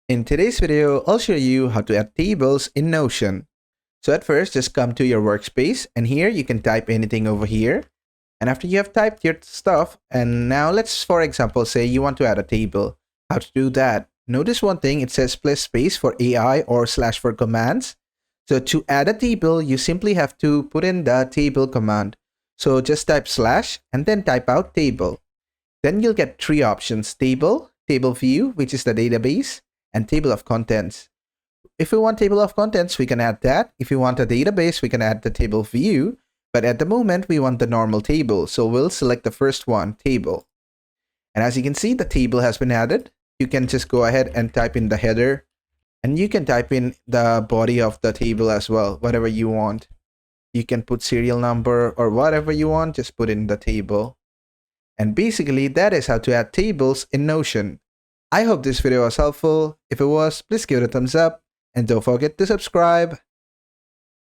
In today's video, I'll show you how to add tables in Notion. So at first, just come to your workspace and here you can type anything over here. And after you have typed your stuff, and now let's, for example, say you want to add a table. How to do that? Notice one thing, it says plus space for AI or slash for commands. So to add a table, you simply have to put in the table command. So just type slash and then type out table. Then you'll get three options: table, table view, which is the database, and table of contents. If we want table of contents, we can add that. If we want a database, we can add the table view. But at the moment, we want the normal table. So we'll select the first one, table. And as you can see, the table has been added. You can just go ahead and type in the header. And you can type in the body of the table as well, whatever you want. You can put serial number or whatever you want, just put in the table. And basically, that is how to add tables in Notion. I hope this video was helpful. If it was, please give it a thumbs up and don't forget to subscribe.